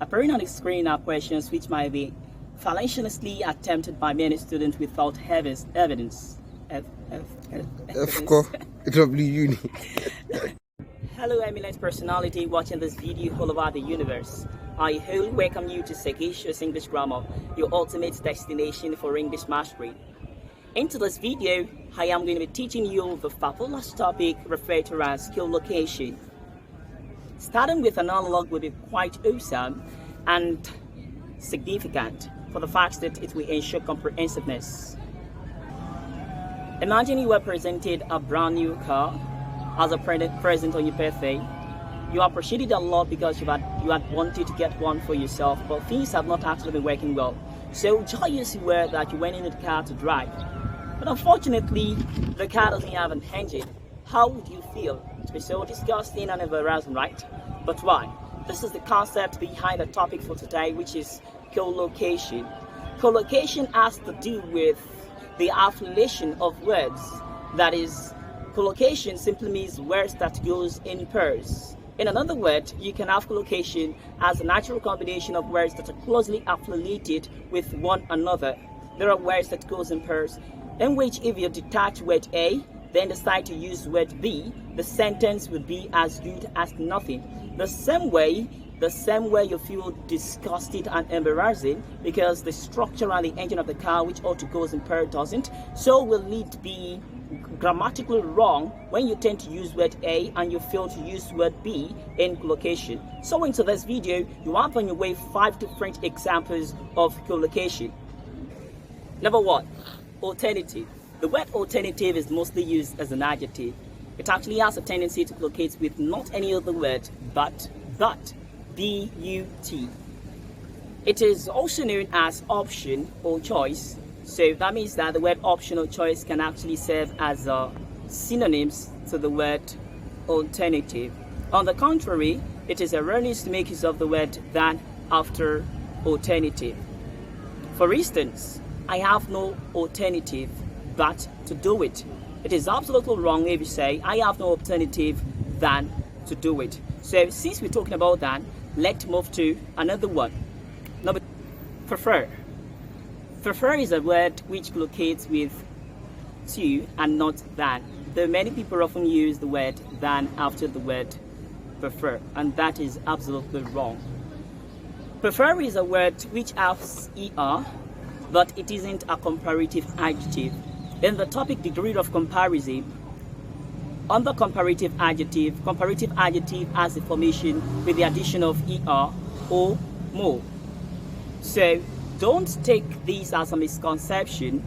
Appearing on the screen are questions which might be fallaciously attempted by many students without evidence. Of course, W uni. Hello eminent personality watching this video all over the universe. I wholly welcome you to Sagacious English Grammar, your ultimate destination for English mastery. Into this video, I am going to be teaching you the fabulous topic referred to as collocation. Starting with an analog will be quite awesome and significant for the fact that it will ensure comprehensiveness. Imagine you were presented a brand new car as a present on your birthday. You appreciated a lot because you had wanted to get one for yourself, but things have not actually been working well. So joyous you were that you went into the car to drive. But unfortunately, the car doesn't have an engine. How would you feel? To be so disgusting and embarrassing, right? But why? This is the concept behind the topic for today, which is collocation. Collocation has to do with the affiliation of words. That is, collocation simply means words that goes in pairs. In another word, you can have collocation as a natural combination of words that are closely affiliated with one another. There are words that goes in pairs, in which if you detach word A, then decide to use word B, the sentence would be as good as nothing. The same way you feel disgusted and embarrassing because the structure and the engine of the car, which ought to goes in pair, doesn't, so will it be grammatically wrong when you tend to use word A and you fail to use word B in collocation. So into this video, you have on your way 5 different examples of collocation. Number 1, alternative. The word alternative is mostly used as an adjective. It actually has a tendency to collocate with not any other word but, B-U-T. It is also known as option or choice. So that means that the word option or choice can actually serve as synonyms to the word alternative. On the contrary, it is erroneous to make use of the word than after alternative. For instance, I have no alternative but to do it. It is absolutely wrong if you say I have no alternative than to do it. So since we're talking about that, let's move to another one. Number 2, prefer. Prefer is a word which collocates with to and not than. Though many people often use the word than after the word prefer, and that is absolutely wrong. Prefer is a word which has er, but it isn't a comparative adjective. In the topic degree of comparison, under comparative adjective has a formation with the addition of er or more. So don't take this as a misconception.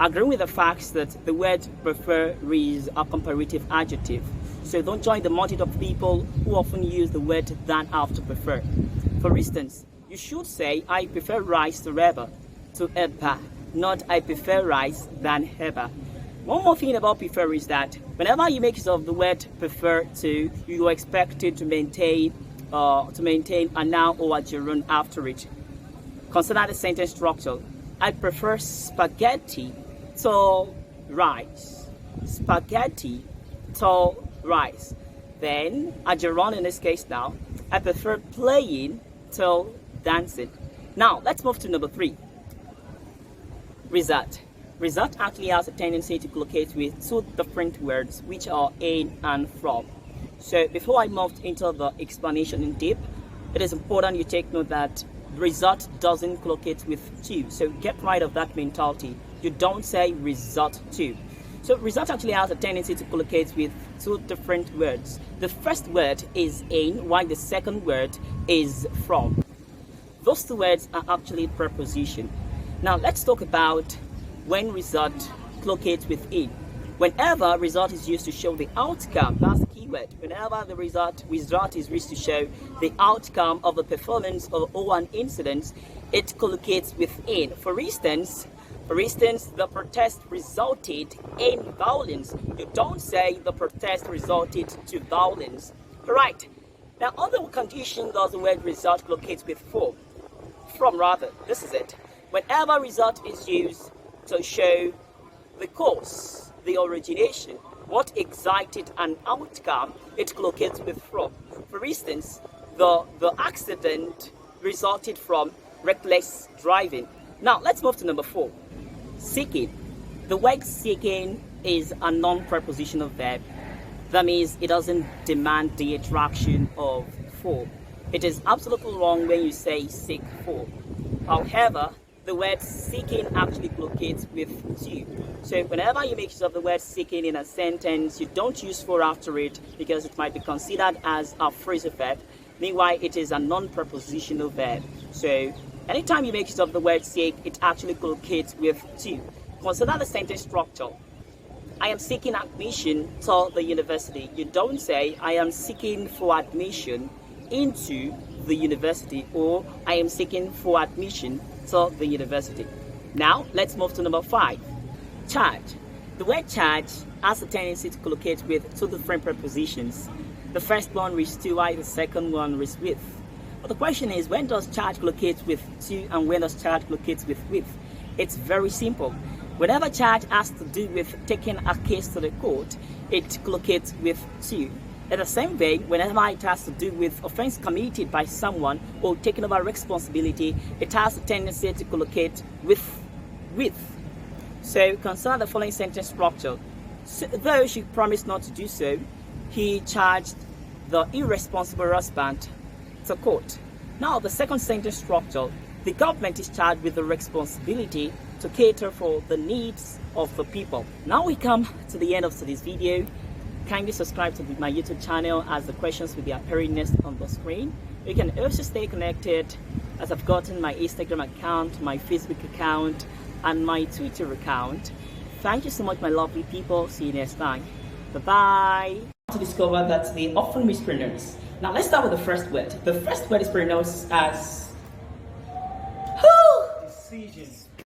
Agree with the fact that the word prefer is a comparative adjective. So don't join the multitude of people who often use the word than after prefer. For instance, you should say I prefer rice to eba, not I prefer rice than eba. One more thing about prefer is that whenever you make use of the word prefer to, you are expected to maintain a noun or a gerund after it. Consider the sentence structure. I prefer spaghetti to rice. Spaghetti to rice. Then a gerund in this case now. I prefer playing to dancing. Now let's move to number 3. Result. Result actually has a tendency to collocate with 2 different words which are in and from. So before I move into the explanation in depth, it is important you take note that result doesn't collocate with to. So get rid of that mentality. You don't say result to. So result actually has a tendency to collocate with 2 different words. The first word is in, while the second word is from. Those 2 words are actually preposition. Now let's talk about when result collocates with in. Whenever result is used to show the outcome, that's the key word. Whenever the result is used to show the outcome of a performance or an incident, it collocates with in. For instance, the protest resulted in violence. You don't say the protest resulted to violence. Right. Now, under what condition does the word result collocate with from? From rather. This is it. Whenever result is used to show the cause, the origination, what excited an outcome, it collocates with from. For instance, the accident resulted from reckless driving. Now, let's move to number 4. Seeking. The word seeking is a non-prepositional verb. That means it doesn't demand the interaction of for. It is absolutely wrong when you say seek for. However, the word seeking actually collocates with to. So whenever you make use of the word seeking in a sentence, you don't use for after it because it might be considered as a phrasal verb. Meanwhile, it is a non-prepositional verb. So anytime you make use of the word seek, it actually collocates with to. Consider the sentence structure. I am seeking admission to the university. You don't say I am seeking for admission into the university, or I am seeking for admission to the university. Now, let's move to number 5. Charge. The word charge has a tendency to collocate with two different prepositions. The first one reads to, while the second one reads with. But the question is, when does charge collocate with to and when does charge collocate with? It's very simple. Whenever charge has to do with taking a case to the court, it collocates with to. In the same way, whenever it has to do with offense committed by someone or taking over responsibility, it has a tendency to collocate with. So consider the following sentence structure. So, though she promised not to do so, he charged the irresponsible husband to court. Now, the second sentence structure. The government is charged with the responsibility to cater for the needs of the people. Now we come to the end of today's video. Kindly subscribe to my YouTube channel as the questions will be appearing next on the screen. You can also stay connected as I've gotten my Instagram account, my Facebook account, and my Twitter account. Thank you so much, my lovely people. See you next time. Bye-bye. To discover that they often mispronounce. Now let's start with the first word. The first word is pronounced as decision.